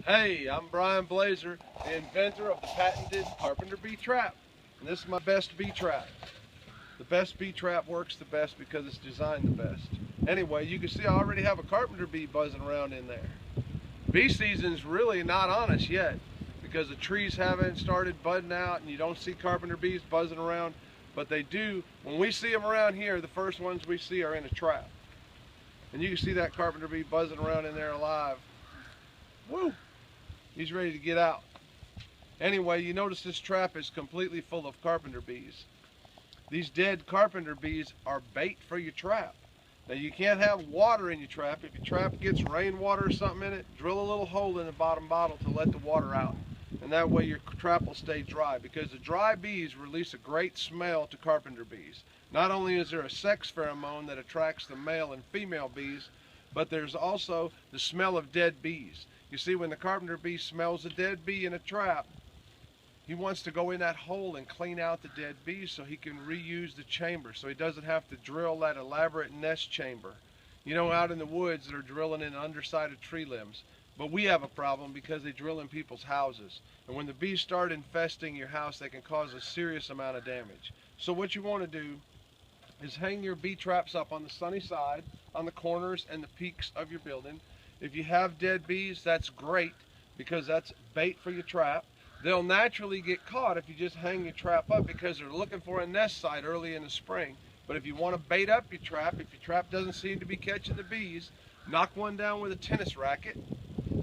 Hey, I'm Brian Blazer, the inventor of the patented Carpenter bee trap. And this is my best bee trap. The best bee trap works the best because it's designed the best. Anyway, you can see I already have a carpenter bee buzzing around in there. Bee season's really not on us yet because the trees haven't started budding out and you don't see carpenter bees buzzing around, but they do. When we see them around here, the first ones we see are in a trap. And you can see that carpenter bee buzzing around in there alive. Woo! He's ready to get out. Anyway, you notice this trap is completely full of carpenter bees. These dead carpenter bees are bait for your trap. Now you can't have water in your trap. If your trap gets rainwater or something in it, drill a little hole in the bottom bottle to let the water out. And that way your trap will stay dry, because the dry bees release a great smell to carpenter bees. Not only is there a sex pheromone that attracts the male and female bees, but there's also the smell of dead bees. You see, when the carpenter bee smells a dead bee in a trap, he wants to go in that hole and clean out the dead bees so he can reuse the chamber, so he doesn't have to drill that elaborate nest chamber. You know, out in the woods, they're drilling in underside of tree limbs. But we have a problem because they drill in people's houses. And when the bees start infesting your house, they can cause a serious amount of damage. So what you want to do is hang your bee traps up on the sunny side, on the corners and the peaks of your building. If you have dead bees, that's great, because that's bait for your trap. They'll naturally get caught if you just hang your trap up, because they're looking for a nest site early in the spring. But if you want to bait up your trap, if your trap doesn't seem to be catching the bees, knock one down with a tennis racket,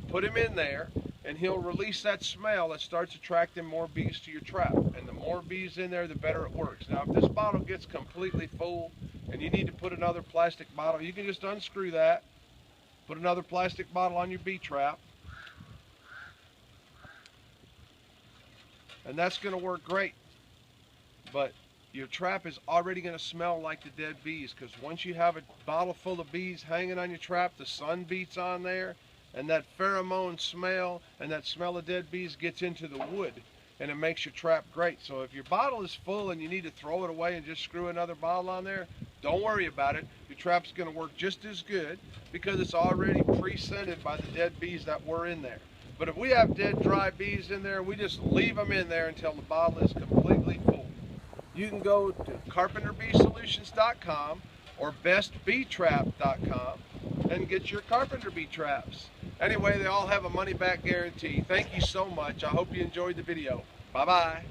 put him in there, and he'll release that smell that starts attracting more bees to your trap. And the more bees in there, the better it works. Now, if this bottle gets completely full and you need to put another plastic bottle, you can just unscrew that, put another plastic bottle on your bee trap, and that's going to work great. But your trap is already going to smell like the dead bees, because once you have a bottle full of bees hanging on your trap, the sun beats on there, and that pheromone smell and that smell of dead bees gets into the wood, and it makes your trap great. So if your bottle is full and you need to throw it away and just screw another bottle on there, don't worry about it. Your trap's going to work just as good, because it's already pre-scented by the dead bees that were in there. But if we have dead, dry bees in there, we just leave them in there until the bottle is completely full. You can go to carpenterbeesolutions.com or bestbeetrap.com and get your carpenter bee traps. Anyway, they all have a money-back guarantee. Thank you so much. I hope you enjoyed the video. Bye-bye.